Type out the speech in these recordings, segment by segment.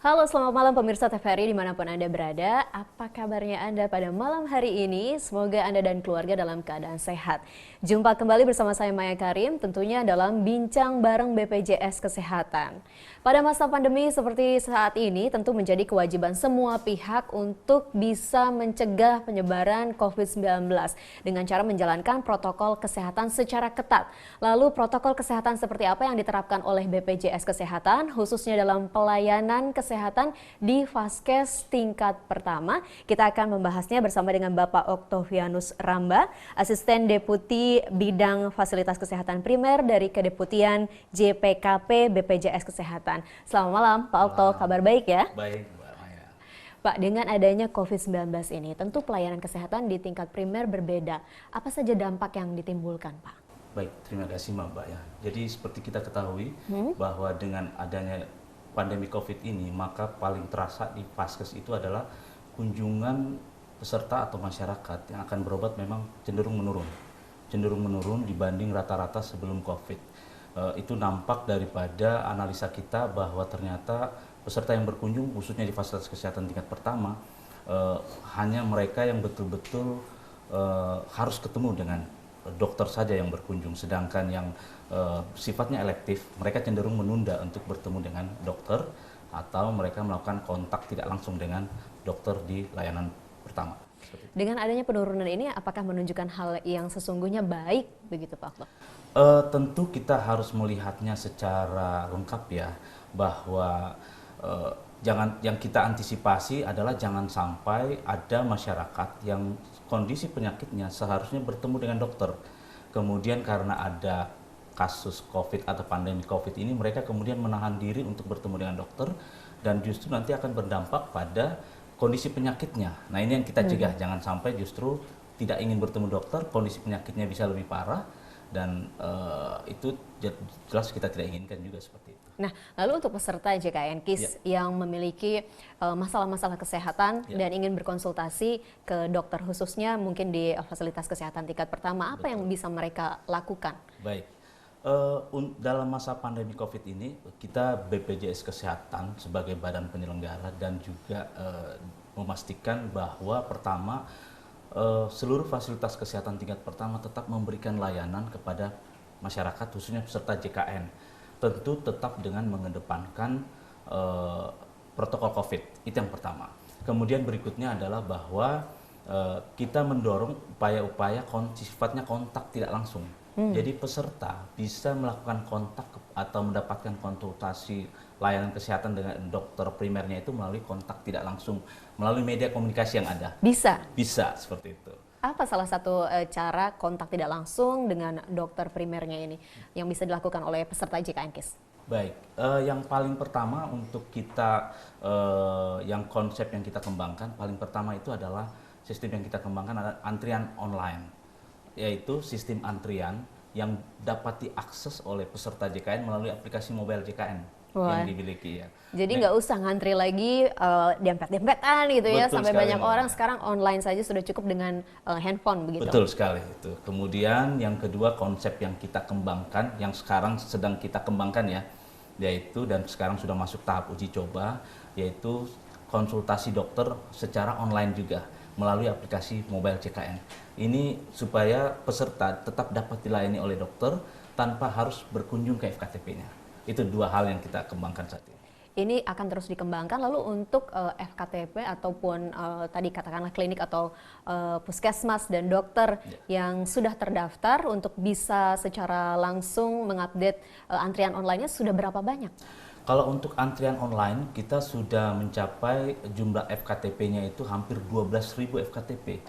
Halo, selamat malam pemirsa TVRI dimanapun Anda berada. Apa kabarnya Anda pada malam hari ini? Semoga Anda dan keluarga dalam keadaan sehat. Jumpa kembali bersama saya Maya Karim, tentunya dalam Bincang Bareng BPJS Kesehatan. Pada masa pandemi seperti saat ini, tentu menjadi kewajiban semua pihak untuk bisa mencegah penyebaran COVID-19 dengan cara menjalankan protokol kesehatan secara ketat. Lalu protokol kesehatan seperti apa yang diterapkan oleh BPJS Kesehatan, khususnya dalam pelayanan kesehatan di Vaskes tingkat pertama? Kita akan membahasnya bersama dengan Bapak Oktovianus Ramba, Asisten Deputi Bidang Fasilitas Kesehatan Primer dari Kedeputian JPKP BPJS Kesehatan. Selamat malam Pak Okto, kabar baik ya? Baik, Mbak Maya. Pak, dengan adanya COVID-19 ini, tentu pelayanan kesehatan di tingkat primer berbeda. Apa saja dampak yang ditimbulkan, Pak? Baik, terima kasih Mbak ya. Jadi seperti kita ketahui bahwa dengan adanya pandemi COVID ini, maka paling terasa di Vaskes itu adalah kunjungan peserta atau masyarakat yang akan berobat memang cenderung menurun dibanding rata-rata sebelum COVID. Itu nampak daripada analisa kita bahwa ternyata peserta yang berkunjung khususnya di fasilitas kesehatan tingkat pertama hanya mereka yang betul-betul harus ketemu dengan dokter saja yang berkunjung, sedangkan yang sifatnya elektif mereka cenderung menunda untuk bertemu dengan dokter atau mereka melakukan kontak tidak langsung dengan dokter di layanan pertama. Dengan adanya penurunan ini, apakah menunjukkan hal yang sesungguhnya baik begitu Pak Okto? Tentu kita harus melihatnya secara lengkap ya, bahwa yang kita antisipasi adalah jangan sampai ada masyarakat yang kondisi penyakitnya seharusnya bertemu dengan dokter. Kemudian karena ada kasus COVID atau pandemi COVID ini, mereka kemudian menahan diri untuk bertemu dengan dokter dan justru nanti akan berdampak pada kondisi penyakitnya. Nah ini yang kita cegah, jangan sampai justru tidak ingin bertemu dokter, kondisi penyakitnya bisa lebih parah, dan itu jelas kita tidak inginkan juga seperti itu. Nah, lalu untuk peserta JKN KIS yang memiliki masalah-masalah kesehatan dan ingin berkonsultasi ke dokter khususnya mungkin di fasilitas kesehatan tingkat pertama, apa yang bisa mereka lakukan? Baik, dalam masa pandemi COVID ini kita BPJS Kesehatan sebagai badan penyelenggara dan juga memastikan bahwa pertama seluruh fasilitas kesehatan tingkat pertama tetap memberikan layanan kepada masyarakat khususnya peserta JKN, tentu tetap dengan mengedepankan protokol COVID, itu yang pertama. Kemudian berikutnya adalah bahwa kita mendorong upaya-upaya sifatnya kontak tidak langsung. Jadi peserta bisa melakukan kontak atau mendapatkan konsultasi layanan kesehatan dengan dokter primernya itu melalui kontak tidak langsung, melalui media komunikasi yang ada. Bisa? Bisa, seperti itu. Apa salah satu cara kontak tidak langsung dengan dokter primernya ini yang bisa dilakukan oleh peserta JKN KIS? Baik, yang paling pertama untuk kita, yang konsep yang kita kembangkan, paling pertama itu adalah sistem yang kita kembangkan adalah antrian online, yaitu sistem antrian yang dapat diakses oleh peserta JKN melalui aplikasi mobile JKN yang dimiliki ya. Jadi nggak usah ngantri lagi dempet-dempetan gitu ya sampai banyak orang, sekarang online saja sudah cukup dengan handphone begitu. Betul sekali itu. Kemudian yang kedua konsep yang kita kembangkan, yang sekarang sedang kita kembangkan ya, yaitu dan sekarang sudah masuk tahap uji coba, yaitu konsultasi dokter secara online juga melalui aplikasi mobile JKN. Ini supaya peserta tetap dapat dilayani oleh dokter tanpa harus berkunjung ke FKTP-nya. Itu dua hal yang kita kembangkan saat ini. Ini akan terus dikembangkan. Lalu untuk FKTP ataupun tadi katakanlah klinik atau puskesmas dan dokter yang sudah terdaftar untuk bisa secara langsung mengupdate antrian online-nya sudah berapa banyak? Kalau untuk antrian online kita sudah mencapai jumlah FKTP-nya itu hampir 12.000 FKTP.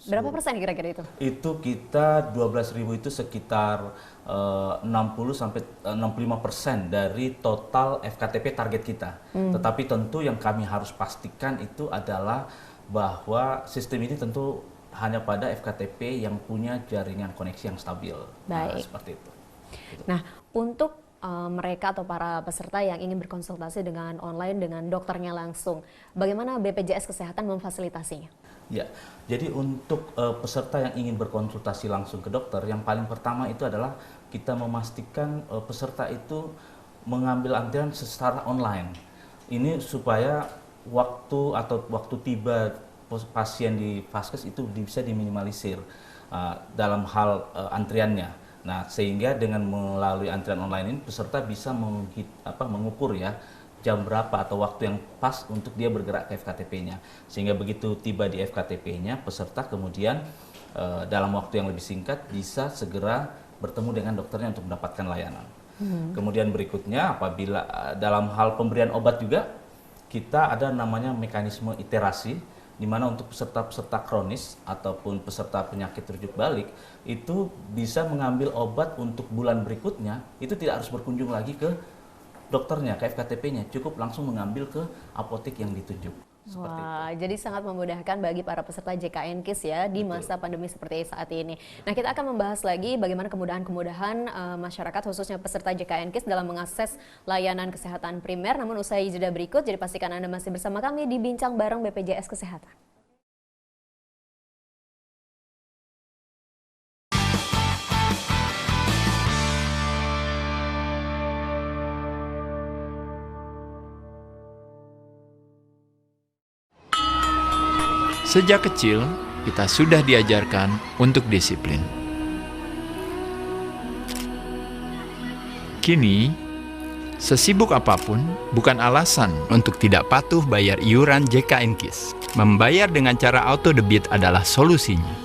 Berapa persen kira-kira itu? Itu kita 12.000 itu sekitar 60-65% dari total FKTP target kita. Tetapi tentu yang kami harus pastikan itu adalah bahwa sistem ini tentu hanya pada FKTP yang punya jaringan koneksi yang stabil. Baik. Seperti itu. Nah, untuk mereka atau para peserta yang ingin berkonsultasi dengan online dengan dokternya langsung, bagaimana BPJS Kesehatan memfasilitasinya? Ya, jadi untuk peserta yang ingin berkonsultasi langsung ke dokter, yang paling pertama itu adalah kita memastikan peserta itu mengambil antrian secara online. Ini supaya waktu tiba pasien di Vaskes itu bisa diminimalisir dalam hal antriannya. Nah, sehingga dengan melalui antrian online ini peserta bisa mengukur ya jam berapa atau waktu yang pas untuk dia bergerak ke FKTP-nya. Sehingga begitu tiba di FKTP-nya, peserta kemudian dalam waktu yang lebih singkat bisa segera bertemu dengan dokternya untuk mendapatkan layanan. Kemudian berikutnya apabila dalam hal pemberian obat juga kita ada namanya mekanisme iterasi, di mana untuk peserta-peserta kronis ataupun peserta penyakit rujuk balik itu bisa mengambil obat untuk bulan berikutnya, itu tidak harus berkunjung lagi ke dokternya, ke FKTP-nya, cukup langsung mengambil ke apotek yang ditunjuk. Wah, jadi sangat memudahkan bagi para peserta JKN KIS ya di masa pandemi seperti saat ini. Nah, kita akan membahas lagi bagaimana kemudahan-kemudahan masyarakat khususnya peserta JKN KIS dalam mengakses layanan kesehatan primer. Namun usai jeda berikut, jadi pastikan Anda masih bersama kami di Bincang Bareng BPJS Kesehatan. Sejak kecil, kita sudah diajarkan untuk disiplin. Kini, sesibuk apapun bukan alasan untuk tidak patuh bayar iuran JKN KIS. Membayar dengan cara auto debit adalah solusinya.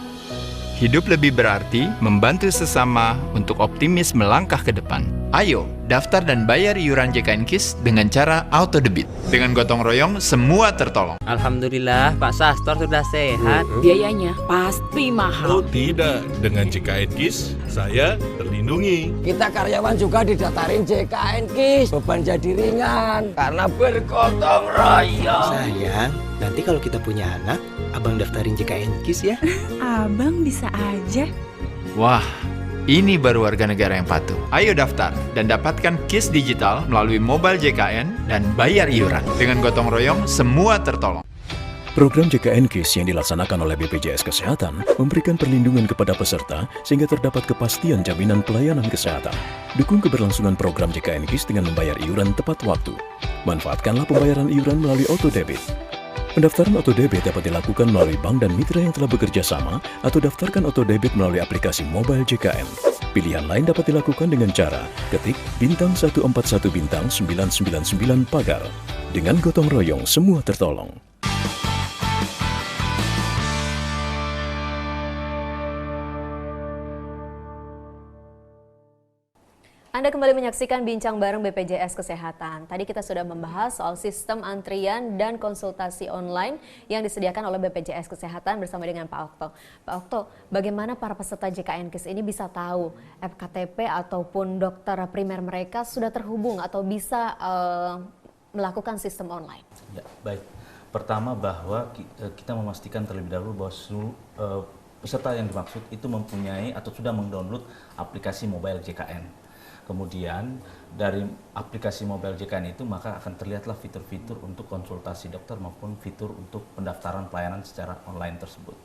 Hidup lebih berarti membantu sesama untuk optimis melangkah ke depan. Ayo, daftar dan bayar iuran JKN KIS dengan cara auto debit. Dengan gotong royong, semua tertolong. Alhamdulillah, Pak Sastor sudah sehat. Biayanya pasti mahal. Oh tidak, dengan JKN KIS saya terlindungi. Kita karyawan juga didaftarin JKN KIS, beban jadi ringan karena bergotong royong. Sayang, nanti kalau kita punya anak, abang daftarin JKN KIS ya. Abang bisa aja. Wah, ini baru warga negara yang patuh. Ayo daftar dan dapatkan KIS digital melalui mobile JKN dan bayar iuran. Dengan gotong royong, semua tertolong. Program JKN KIS yang dilaksanakan oleh BPJS Kesehatan memberikan perlindungan kepada peserta sehingga terdapat kepastian jaminan pelayanan kesehatan. Dukung keberlangsungan program JKN KIS dengan membayar iuran tepat waktu. Manfaatkanlah pembayaran iuran melalui auto debit. Pendaftaran auto debit dapat dilakukan melalui bank dan mitra yang telah bekerja sama atau daftarkan auto debit melalui aplikasi mobile JKN. Pilihan lain dapat dilakukan dengan cara ketik bintang 141 bintang 999 pagar. Dengan gotong royong semua tertolong. Anda kembali menyaksikan Bincang Bareng BPJS Kesehatan. Tadi kita sudah membahas soal sistem antrian dan konsultasi online yang disediakan oleh BPJS Kesehatan bersama dengan Pak Okto. Pak Okto, bagaimana para peserta JKN KIS ini bisa tahu FKTP ataupun dokter primer mereka sudah terhubung atau bisa melakukan sistem online? Ya, baik. Pertama bahwa kita memastikan terlebih dahulu bahwa seluruh peserta yang dimaksud itu mempunyai atau sudah mendownload aplikasi mobile JKN. Kemudian dari aplikasi mobile JKN itu maka akan terlihatlah fitur-fitur untuk konsultasi dokter maupun fitur untuk pendaftaran pelayanan secara online tersebut.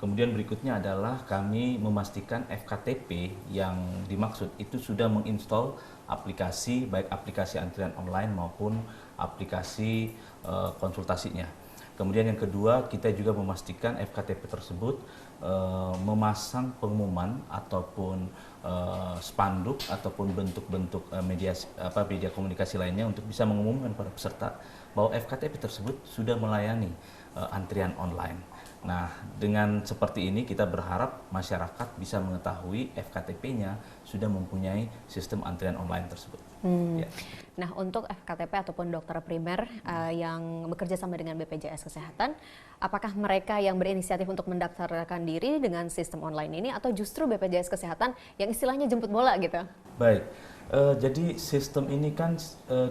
Kemudian berikutnya adalah kami memastikan FKTP yang dimaksud itu sudah menginstall aplikasi, baik aplikasi antrian online maupun aplikasi konsultasinya. Kemudian yang kedua, kita juga memastikan FKTP tersebut memasang pengumuman ataupun spanduk ataupun bentuk-bentuk media komunikasi lainnya untuk bisa mengumumkan kepada peserta bahwa FKTP tersebut sudah melayani antrian online. Nah, dengan seperti ini kita berharap masyarakat bisa mengetahui FKTP-nya sudah mempunyai sistem antrian online tersebut. Ya. Nah, untuk FKTP ataupun dokter primer yang bekerja sama dengan BPJS Kesehatan, apakah mereka yang berinisiatif untuk mendaftarkan diri dengan sistem online ini atau justru BPJS Kesehatan yang istilahnya jemput bola gitu? Baik. Jadi sistem ini kan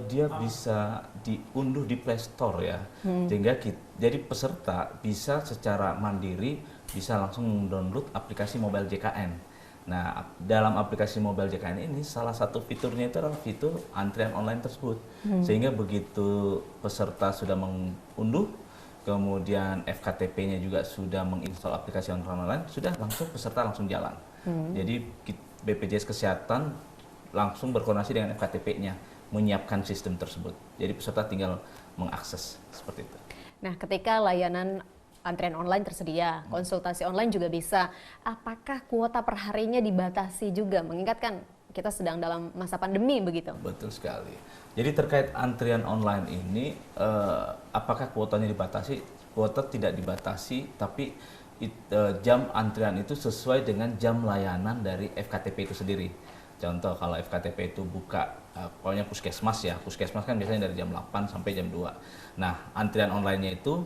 dia bisa diunduh di Play Store ya, sehingga jadi peserta bisa secara mandiri bisa langsung mendownload aplikasi mobile JKN. Nah, dalam aplikasi mobile JKN ini salah satu fiturnya itu adalah fitur antrian online tersebut, sehingga begitu peserta sudah mengunduh, kemudian FKTP-nya juga sudah menginstal aplikasi antrian online, sudah langsung peserta langsung jalan. Jadi BPJS Kesehatan langsung berkoordinasi dengan FKTP-nya menyiapkan sistem tersebut. Jadi peserta tinggal mengakses seperti itu. Nah, ketika layanan antrian online tersedia, konsultasi online juga bisa. Apakah kuota perharinya dibatasi juga? Mengingatkan kita sedang dalam masa pandemi begitu. Betul sekali. Jadi terkait antrian online ini, apakah kuotanya dibatasi? Kuota tidak dibatasi, tapi jam antrian itu sesuai dengan jam layanan dari FKTP itu sendiri. Contoh kalau FKTP itu buka, pokoknya puskesmas ya, puskesmas kan biasanya dari jam 8 sampai jam 2. Nah, antrian online-nya itu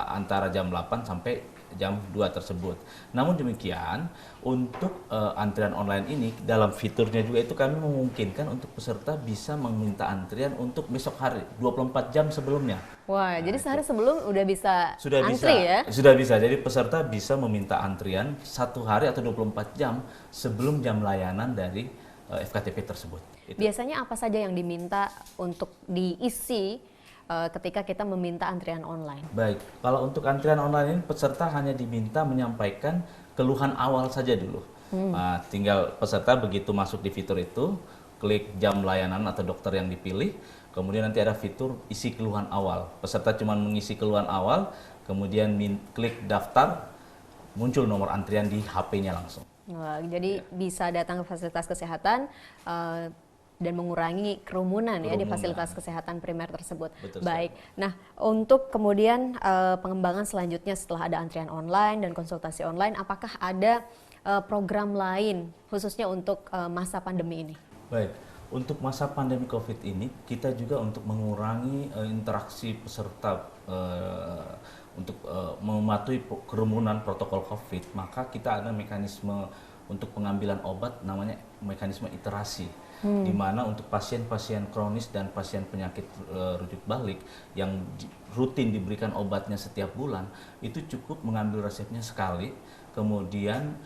antara jam 8 sampai jam 2 tersebut. Namun demikian, untuk antrian online ini, dalam fiturnya juga itu kami memungkinkan untuk peserta bisa meminta antrian untuk besok hari, 24 jam sebelumnya. Wah, jadi sehari sebelum udah bisa Sudah antri bisa, ya? Sudah bisa, jadi peserta bisa meminta antrian 1 hari atau 24 jam sebelum jam layanan dari FKTP tersebut. Itu. Biasanya apa saja yang diminta untuk diisi ketika kita meminta antrian online? Baik, kalau untuk antrian online ini peserta hanya diminta menyampaikan keluhan awal saja dulu. Nah, tinggal peserta begitu masuk di fitur itu, klik jam layanan atau dokter yang dipilih, kemudian nanti ada fitur isi keluhan awal. Peserta cuma mengisi keluhan awal, kemudian klik daftar, muncul nomor antrian di HP-nya langsung. Wah, jadi bisa datang ke fasilitas kesehatan dan mengurangi kerumunan ya di fasilitas kesehatan primer tersebut. Betul Baik. Nah, untuk kemudian pengembangan selanjutnya setelah ada antrian online dan konsultasi online, apakah ada program lain khususnya untuk masa pandemi ini? Baik, untuk masa pandemi COVID ini kita juga untuk mengurangi interaksi peserta untuk mematuhi kerumunan protokol COVID, maka kita ada mekanisme untuk pengambilan obat namanya mekanisme iterasi. Di mana untuk pasien-pasien kronis dan pasien penyakit rujuk balik yang rutin diberikan obatnya setiap bulan, itu cukup mengambil resepnya sekali, kemudian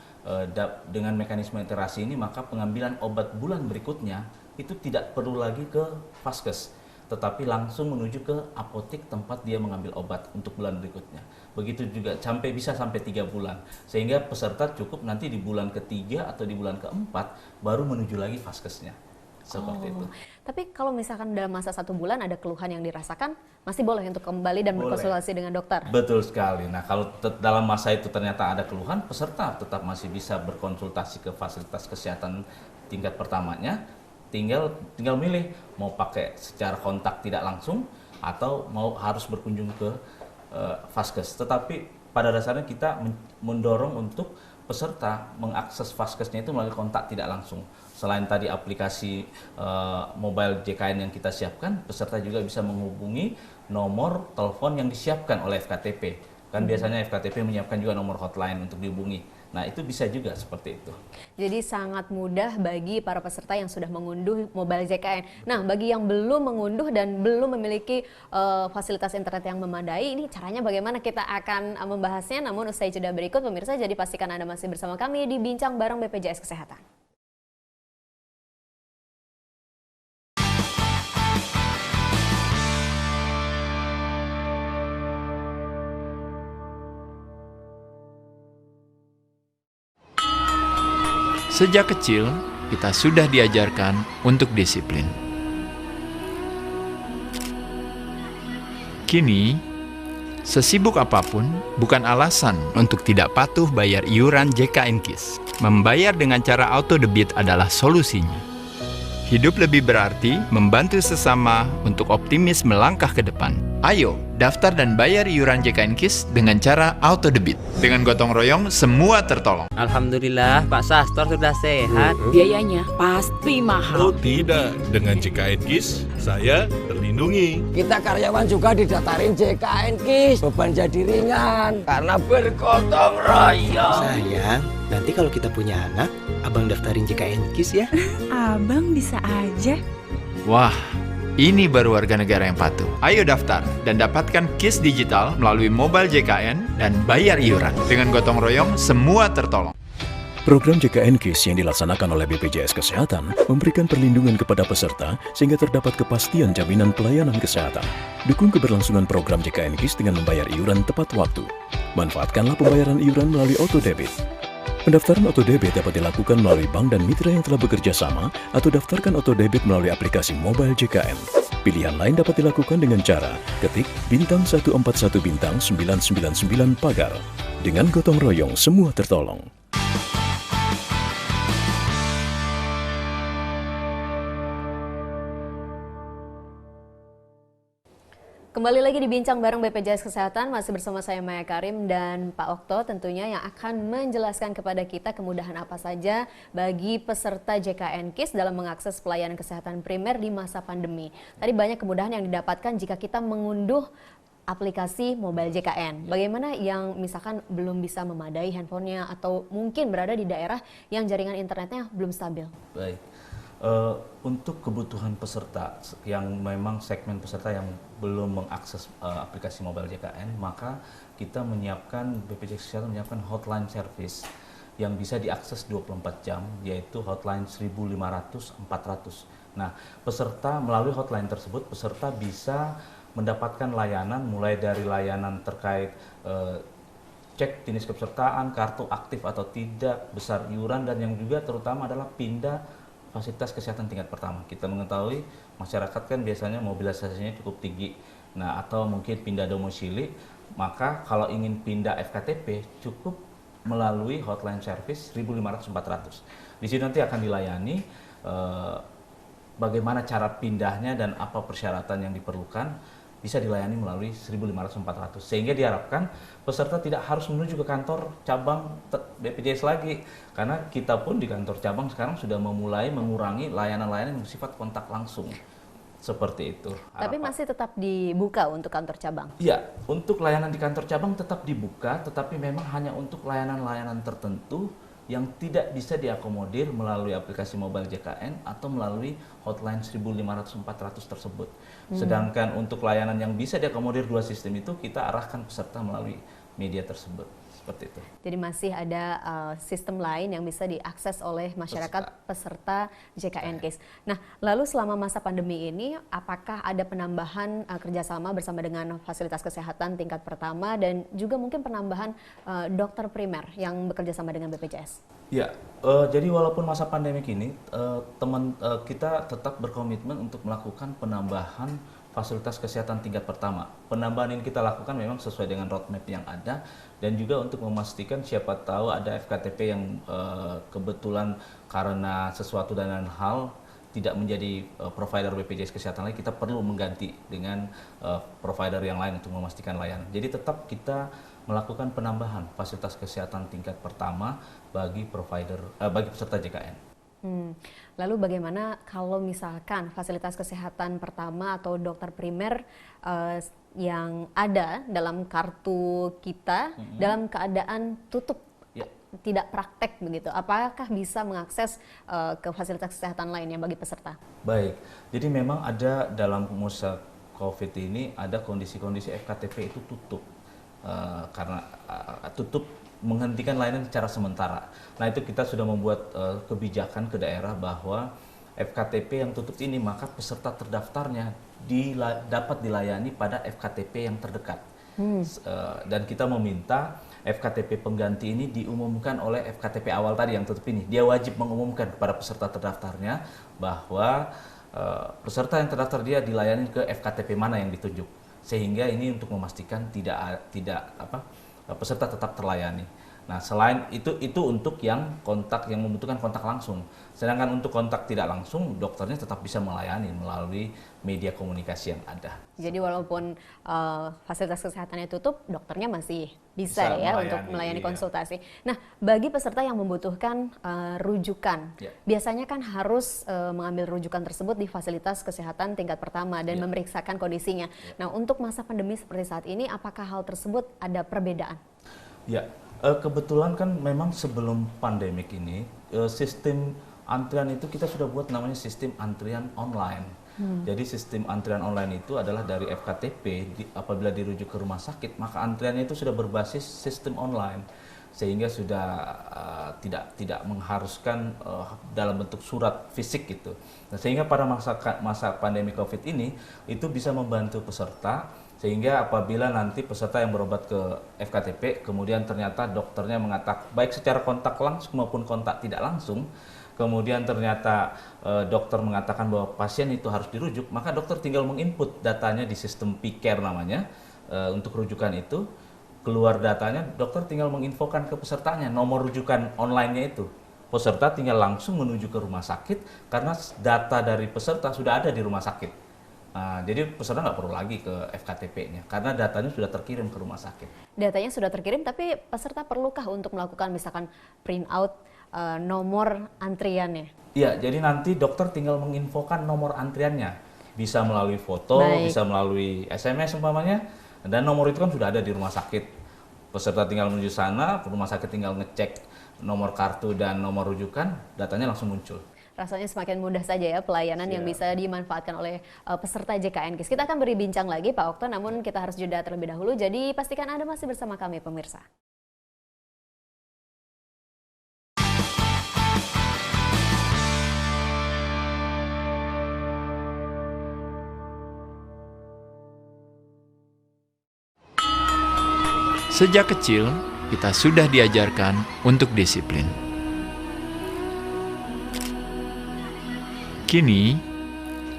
dengan mekanisme iterasi ini maka pengambilan obat bulan berikutnya itu tidak perlu lagi ke vaskes, tetapi langsung menuju ke apotek tempat dia mengambil obat untuk bulan berikutnya. Begitu juga bisa sampai 3 bulan, sehingga peserta cukup nanti di bulan ketiga atau di bulan keempat baru menuju lagi vaskesnya. Seperti itu. Tapi kalau misalkan dalam masa 1 bulan ada keluhan yang dirasakan, masih boleh untuk kembali dan berkonsultasi dengan dokter? Betul sekali. Nah, kalau dalam masa itu ternyata ada keluhan, peserta tetap masih bisa berkonsultasi ke fasilitas kesehatan tingkat pertamanya. Tinggal milih mau pakai secara kontak tidak langsung atau mau harus berkunjung ke vaskes. Tetapi pada dasarnya kita mendorong untuk peserta mengakses vaskesnya itu melalui kontak tidak langsung. Selain tadi aplikasi mobile JKN yang kita siapkan, peserta juga bisa menghubungi nomor telepon yang disiapkan oleh FKTP. Kan biasanya FKTP menyiapkan juga nomor hotline untuk dihubungi. Nah, itu bisa juga seperti itu. Jadi sangat mudah bagi para peserta yang sudah mengunduh mobile JKN. Nah, bagi yang belum mengunduh dan belum memiliki fasilitas internet yang memadai, ini caranya bagaimana? Kita akan membahasnya, namun usai jeda berikut pemirsa, jadi pastikan Anda masih bersama kami di Bincang Bareng BPJS Kesehatan. Sejak kecil, kita sudah diajarkan untuk disiplin. Kini, sesibuk apapun bukan alasan untuk tidak patuh bayar iuran JKN-KIS. Membayar dengan cara auto debit adalah solusinya. Hidup lebih berarti membantu sesama untuk optimis melangkah ke depan. Ayo, daftar dan bayar iuran JKN-KIS dengan cara auto debit. Dengan gotong royong, semua tertolong. Alhamdulillah, Pak Sastor sudah sehat. Biayanya pasti mahal. Oh tidak, dengan JKN-KIS saya terlindungi. Kita karyawan juga didaftarin JKN-KIS. Beban jadi ringan karena bergotong royong. Sayang, nanti kalau kita punya anak, abang daftarin JKN-KIS ya. Abang bisa aja. Wah, ini baru warga negara yang patuh. Ayo daftar dan dapatkan KIS digital melalui mobile JKN dan bayar iuran. Dengan gotong royong, semua tertolong. Program JKN-KIS yang dilaksanakan oleh BPJS Kesehatan memberikan perlindungan kepada peserta sehingga terdapat kepastian jaminan pelayanan kesehatan. Dukung keberlangsungan program JKN-KIS dengan membayar iuran tepat waktu. Manfaatkanlah pembayaran iuran melalui auto debit. Pendaftaran auto-debit dapat dilakukan melalui bank dan mitra yang telah bekerja sama atau daftarkan auto-debit melalui aplikasi mobile JKN. Pilihan lain dapat dilakukan dengan cara ketik bintang 141 bintang 999 pagar. Dengan gotong royong semua tertolong. Kembali lagi di Bincang bareng BPJS Kesehatan, masih bersama saya Maya Karim dan Pak Okto tentunya yang akan menjelaskan kepada kita kemudahan apa saja bagi peserta JKN KIS dalam mengakses pelayanan kesehatan primer di masa pandemi. Tadi banyak kemudahan yang didapatkan jika kita mengunduh aplikasi mobile JKN. Bagaimana yang misalkan belum bisa memadai handphonenya atau mungkin berada di daerah yang jaringan internetnya belum stabil? Baik. Untuk kebutuhan peserta yang memang segmen peserta yang belum mengakses aplikasi mobile JKN, maka kita menyiapkan, BPJS Kesehatan menyiapkan hotline service yang bisa diakses 24 jam, yaitu hotline 1500-400. Nah, peserta melalui hotline tersebut, peserta bisa mendapatkan layanan mulai dari layanan terkait cek jenis kepesertaan, kartu aktif atau tidak, besar iuran, dan yang juga terutama adalah pindah fasilitas kesehatan tingkat pertama. Kita mengetahui masyarakat kan biasanya mobilisasinya cukup tinggi. Nah, atau mungkin pindah domisili, maka kalau ingin pindah FKTP cukup melalui hotline service 1500-400. Di sini nanti akan dilayani bagaimana cara pindahnya dan apa persyaratan yang diperlukan, bisa dilayani melalui 1500-400, sehingga diharapkan peserta tidak harus menuju ke kantor cabang BPJS lagi, karena kita pun di kantor cabang sekarang sudah memulai mengurangi layanan-layanan yang bersifat kontak langsung, seperti itu. Tapi masih tetap dibuka untuk kantor cabang? Iya, untuk layanan di kantor cabang tetap dibuka, tetapi memang hanya untuk layanan-layanan tertentu yang tidak bisa diakomodir melalui aplikasi mobile JKN atau melalui hotline 1500-400 tersebut. Sedangkan untuk layanan yang bisa diakomodir dua sistem itu, kita arahkan peserta melalui media tersebut. Seperti itu. Jadi masih ada sistem lain yang bisa diakses oleh masyarakat peserta JKN KIS. Nah, lalu selama masa pandemi ini, apakah ada penambahan kerjasama bersama dengan fasilitas kesehatan tingkat pertama dan juga mungkin penambahan dokter primer yang bekerja sama dengan BPJS? Ya, jadi walaupun masa pandemi ini, kita tetap berkomitmen untuk melakukan penambahan fasilitas kesehatan tingkat pertama. Penambahan ini kita lakukan memang sesuai dengan roadmap yang ada, dan juga untuk memastikan siapa tahu ada FKTP yang kebetulan karena sesuatu dan lain hal tidak menjadi provider BPJS Kesehatan lagi, kita perlu mengganti dengan provider yang lain untuk memastikan layanan. Jadi tetap kita melakukan penambahan fasilitas kesehatan tingkat pertama bagi bagi peserta JKN. Lalu bagaimana kalau misalkan fasilitas kesehatan pertama atau dokter primer yang ada dalam kartu kita dalam keadaan tutup, tidak praktek begitu, apakah bisa mengakses ke fasilitas kesehatan lainnya bagi peserta? Baik, jadi memang ada dalam masa COVID ini ada kondisi-kondisi FKTP itu tutup, karena tutup menghentikan layanan secara sementara. Nah, itu kita sudah membuat kebijakan ke daerah bahwa FKTP yang tutup ini, maka peserta terdaftarnya dapat dilayani pada FKTP yang terdekat. Dan kita meminta FKTP pengganti ini diumumkan oleh FKTP awal tadi yang tutup ini. Dia wajib mengumumkan kepada peserta terdaftarnya bahwa peserta yang terdaftar dia dilayani ke FKTP mana yang ditunjuk. Sehingga ini untuk memastikan peserta tetap terlayani. Nah, selain itu untuk yang membutuhkan kontak langsung. Sedangkan untuk kontak tidak langsung, dokternya tetap bisa melayani melalui media komunikasi yang ada. Jadi walaupun fasilitas kesehatannya tutup, dokternya masih bisa ya untuk melayani konsultasi. Nah, bagi peserta yang membutuhkan rujukan, biasanya kan harus mengambil rujukan tersebut di fasilitas kesehatan tingkat pertama dan memeriksakan kondisinya. Nah, untuk masa pandemi seperti saat ini, apakah hal tersebut ada perbedaan? Ya, kebetulan kan memang sebelum pandemik ini, sistem antrian itu kita sudah buat namanya sistem antrian online. Jadi sistem antrian online itu adalah dari FKTP, apabila dirujuk ke rumah sakit, maka antriannya itu sudah berbasis sistem online. Sehingga sudah tidak mengharuskan dalam bentuk surat fisik gitu. Nah, sehingga pada masa pandemi COVID ini, itu bisa membantu peserta Sehingga apabila nanti peserta yang berobat ke FKTP, kemudian ternyata dokternya mengatakan, baik secara kontak langsung maupun kontak tidak langsung, kemudian ternyata dokter mengatakan bahwa pasien itu harus dirujuk, maka dokter tinggal menginput datanya di sistem P-Care namanya, untuk rujukan itu, keluar datanya, dokter tinggal menginfokan ke pesertanya, nomor rujukan online-nya itu. Peserta tinggal langsung menuju ke rumah sakit, karena data dari peserta sudah ada di rumah sakit. Nah, jadi peserta nggak perlu lagi ke FKTP-nya karena datanya sudah terkirim ke rumah sakit. Datanya sudah terkirim, tapi peserta perlukah untuk melakukan misalkan print out nomor antriannya? Iya, jadi nanti dokter tinggal menginfokan nomor antriannya. Bisa melalui foto, bisa melalui SMS umpamanya, dan nomor itu kan sudah ada di rumah sakit. Peserta tinggal menuju sana, rumah sakit tinggal ngecek nomor kartu dan nomor rujukan, datanya langsung muncul. Rasanya semakin mudah saja ya pelayanan yang bisa dimanfaatkan oleh peserta JKN KIS. Kita akan beri bincang lagi Pak Okto, namun kita harus jeda terlebih dahulu. Jadi pastikan Anda masih bersama kami pemirsa. Sejak kecil, kita sudah diajarkan untuk disiplin. Kini,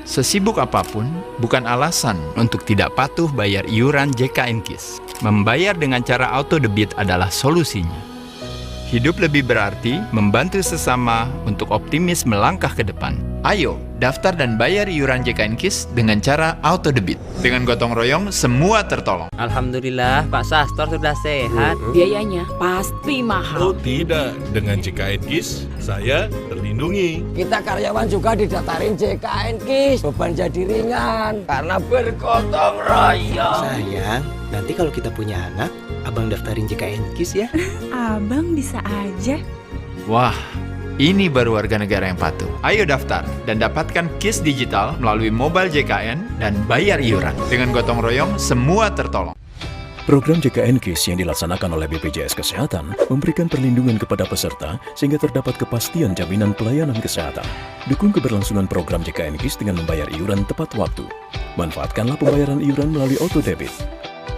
sesibuk apapun bukan alasan untuk tidak patuh bayar iuran JKN KIS. Membayar dengan cara auto debit adalah solusinya. Hidup lebih berarti membantu sesama untuk optimis melangkah ke depan. Ayo, daftar dan bayar iuran JKN KIS dengan cara auto debit. Dengan gotong royong, semua tertolong. Alhamdulillah, Pak Sastor sudah sehat. Biayanya pasti Oh mahal. tidak, dengan JKN KIS saya terlindungi. Kita karyawan juga didaftarin JKN KIS. Beban jadi ringan karena bergotong royong. Sayang, nanti kalau kita punya anak, abang daftarin JKN KIS ya. Abang bisa aja. Wah, ini baru warga negara yang patuh. Ayo daftar dan dapatkan KIS digital melalui mobile JKN dan bayar iuran. Dengan gotong royong, semua tertolong. Program JKN KIS yang dilaksanakan oleh BPJS Kesehatan memberikan perlindungan kepada peserta sehingga terdapat kepastian jaminan pelayanan kesehatan. Dukung keberlangsungan program JKN KIS dengan membayar iuran tepat waktu. Manfaatkanlah pembayaran iuran melalui auto debit.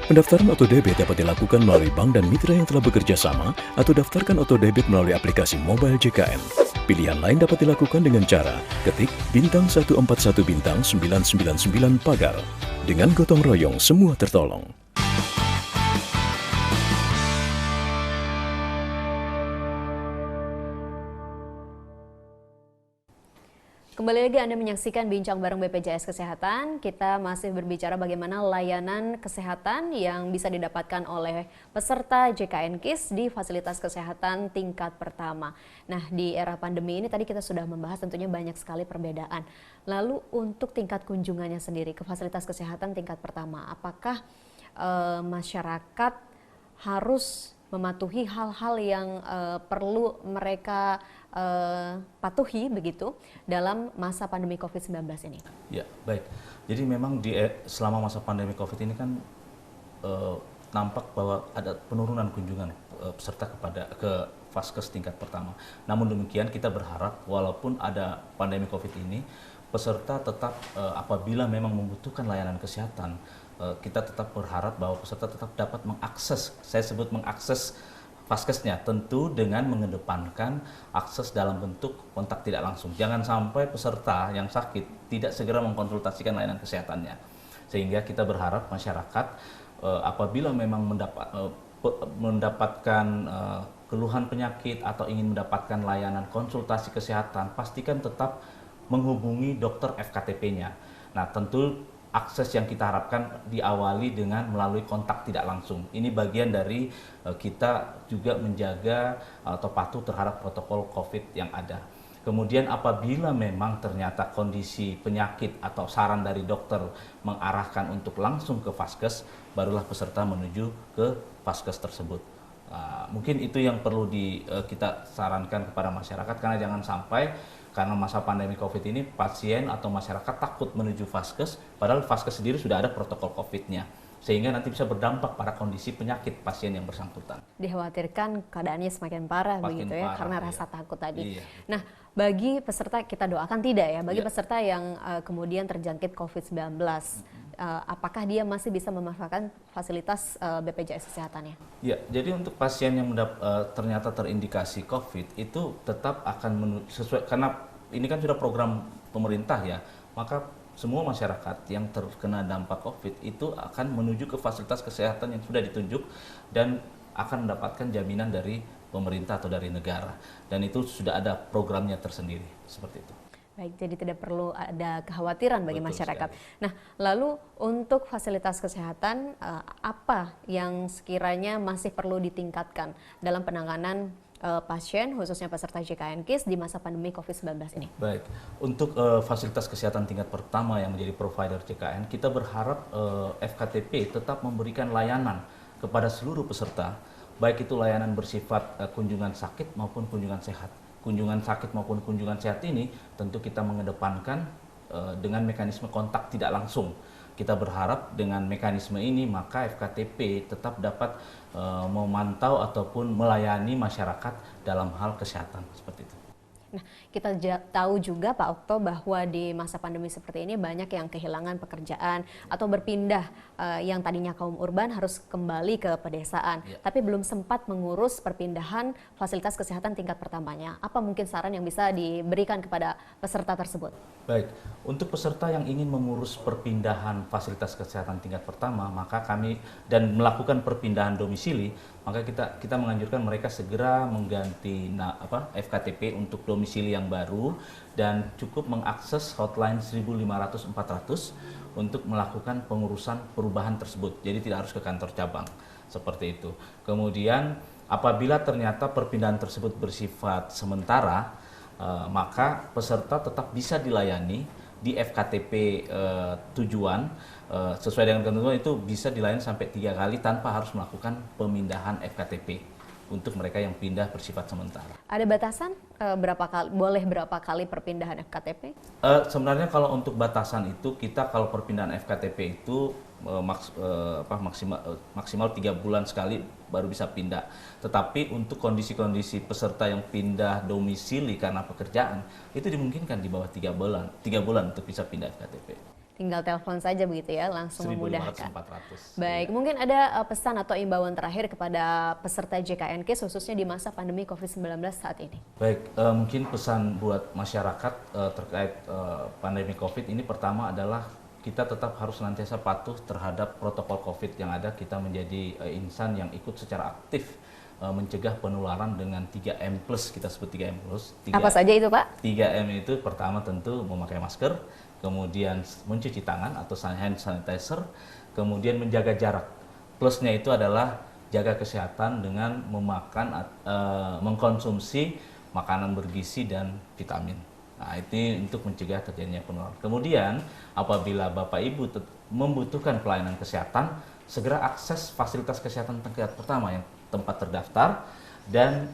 Pendaftaran auto debit dapat dilakukan melalui bank dan mitra yang telah bekerja sama atau daftarkan auto debit melalui aplikasi mobile JKN. Pilihan lain dapat dilakukan dengan cara ketik bintang 141 bintang 999 pagar. Dengan gotong royong semua tertolong. Kembali lagi Anda menyaksikan Bincang Bareng BPJS Kesehatan. Kita masih berbicara bagaimana layanan kesehatan yang bisa didapatkan oleh peserta JKN KIS di fasilitas kesehatan tingkat pertama. Nah, di era pandemi ini tadi kita sudah membahas tentunya banyak sekali perbedaan. Lalu untuk tingkat kunjungannya sendiri ke fasilitas kesehatan tingkat pertama, apakah masyarakat harus mematuhi hal-hal yang perlu mereka patuhi begitu dalam masa pandemi COVID-19 ini? Ya, baik. Jadi memang selama masa pandemi COVID ini kan nampak bahwa ada penurunan kunjungan peserta ke Vaskes tingkat pertama. Namun demikian kita berharap walaupun ada pandemi COVID ini, peserta tetap apabila memang membutuhkan layanan kesehatan, kita tetap berharap bahwa peserta tetap dapat mengakses, saya sebut mengakses Vaskesnya, tentu dengan mengedepankan akses dalam bentuk kontak tidak langsung. Jangan sampai peserta yang sakit tidak segera mengkonsultasikan layanan kesehatannya. Sehingga kita berharap masyarakat apabila memang mendapatkan keluhan penyakit atau ingin mendapatkan layanan konsultasi kesehatan, pastikan tetap menghubungi dokter FKTP-nya. Nah, tentu akses yang kita harapkan diawali dengan melalui kontak tidak langsung. Ini bagian dari kita juga menjaga atau patuh terhadap protokol COVID yang ada. Kemudian apabila memang ternyata kondisi penyakit atau saran dari dokter mengarahkan untuk langsung ke Vaskes, barulah peserta menuju ke Vaskes tersebut. Mungkin itu yang perlu kita sarankan kepada masyarakat, karena jangan sampai karena masa pandemi COVID ini pasien atau masyarakat takut menuju Vaskes, padahal Vaskes sendiri sudah ada protokol COVID-nya, sehingga nanti bisa berdampak pada kondisi penyakit pasien yang bersangkutan. Dikhawatirkan keadaannya semakin parah begitu ya, parah, karena iya. rasa takut tadi. Iya. Nah, bagi peserta, kita doakan tidak ya, bagi Iya. peserta yang kemudian terjangkit COVID-19, apakah dia masih bisa memanfaatkan fasilitas BPJS Kesehatannya? Ya, jadi untuk pasien yang ternyata terindikasi COVID itu tetap akan sesuai, karena ini kan sudah program pemerintah ya, maka semua masyarakat yang terkena dampak COVID itu akan menuju ke fasilitas kesehatan yang sudah ditunjuk dan akan mendapatkan jaminan dari pemerintah atau dari negara, dan itu sudah ada programnya tersendiri seperti itu. Baik, jadi tidak perlu ada kekhawatiran bagi Betul masyarakat. sekali. Nah, lalu untuk fasilitas kesehatan, apa yang sekiranya masih perlu ditingkatkan dalam penanganan pasien, khususnya peserta JKN-KIS di masa pandemi COVID-19 ini? Baik, untuk fasilitas kesehatan tingkat pertama yang menjadi provider JKN, kita berharap FKTP tetap memberikan layanan kepada seluruh peserta, baik itu layanan bersifat kunjungan sakit maupun kunjungan sehat. Kunjungan sakit maupun kunjungan sehat ini tentu kita mengedepankan dengan mekanisme kontak tidak langsung. Kita berharap dengan mekanisme ini maka FKTP tetap dapat memantau ataupun melayani masyarakat dalam hal kesehatan seperti itu. Nah, kita tahu juga Pak Okto bahwa di masa pandemi seperti ini banyak yang kehilangan pekerjaan atau berpindah yang tadinya kaum urban harus kembali ke pedesaan, tapi belum sempat mengurus perpindahan fasilitas kesehatan tingkat pertamanya. Apa mungkin saran yang bisa diberikan kepada peserta tersebut? Baik, untuk peserta yang ingin mengurus perpindahan fasilitas kesehatan tingkat pertama, maka kami dan melakukan perpindahan domisili, maka kita menganjurkan mereka segera mengganti FKTP untuk domisili yang baru dan cukup mengakses hotline 1.500-400 untuk melakukan pengurusan perubahan tersebut. Jadi tidak harus ke kantor cabang seperti itu. Kemudian apabila ternyata perpindahan tersebut bersifat sementara, maka peserta tetap bisa dilayani di FKTP tujuan sesuai dengan ketentuan itu bisa dilayani sampai 3 kali tanpa harus melakukan pemindahan FKTP untuk mereka yang pindah bersifat sementara. Ada batasan berapa kali perpindahan FKTP? Sebenarnya kalau untuk batasan itu kita kalau perpindahan FKTP itu maksimal 3 bulan sekali baru bisa pindah. Tetapi untuk kondisi-kondisi peserta yang pindah domisili karena pekerjaan itu dimungkinkan di bawah 3 bulan untuk bisa pindah FKTP. Tinggal telepon saja begitu ya, langsung memudahkan. 1.500-400. Baik, mungkin ada pesan atau imbauan terakhir kepada peserta JKN-KIS khususnya di masa pandemi COVID-19 saat ini. Baik, mungkin pesan buat masyarakat terkait pandemi COVID ini pertama adalah kita tetap harus senantiasa patuh terhadap protokol COVID yang ada. Kita menjadi insan yang ikut secara aktif mencegah penularan dengan 3M+, kita sebut 3M+. Apa saja itu Pak? 3M itu pertama tentu memakai masker, kemudian mencuci tangan atau hand sanitizer, kemudian menjaga jarak. Plusnya itu adalah jaga kesehatan dengan mengkonsumsi makanan bergizi dan vitamin. Nah, ini untuk mencegah terjadinya penularan. Kemudian apabila Bapak Ibu membutuhkan pelayanan kesehatan, segera akses fasilitas kesehatan tingkat pertama yang tempat terdaftar dan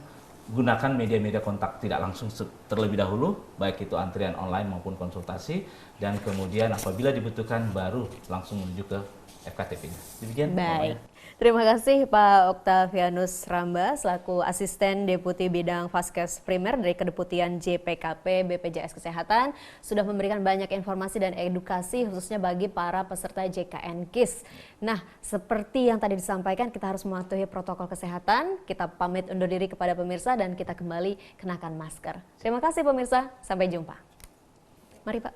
gunakan media-media kontak tidak langsung terlebih dahulu, baik itu antrian online maupun konsultasi, dan kemudian apabila dibutuhkan baru langsung menuju ke FKTP-nya. Demikian. Baik. Terima kasih Pak Octavianus Ramba selaku Asisten Deputi Bidang Vaskes Primer dari Kedeputian JPKP BPJS Kesehatan sudah memberikan banyak informasi dan edukasi khususnya bagi para peserta JKN-KIS. Nah, seperti yang tadi disampaikan kita harus mematuhi protokol kesehatan. Kita pamit undur diri kepada pemirsa dan kita kembali kenakan masker. Terima kasih pemirsa, sampai jumpa. Mari Pak.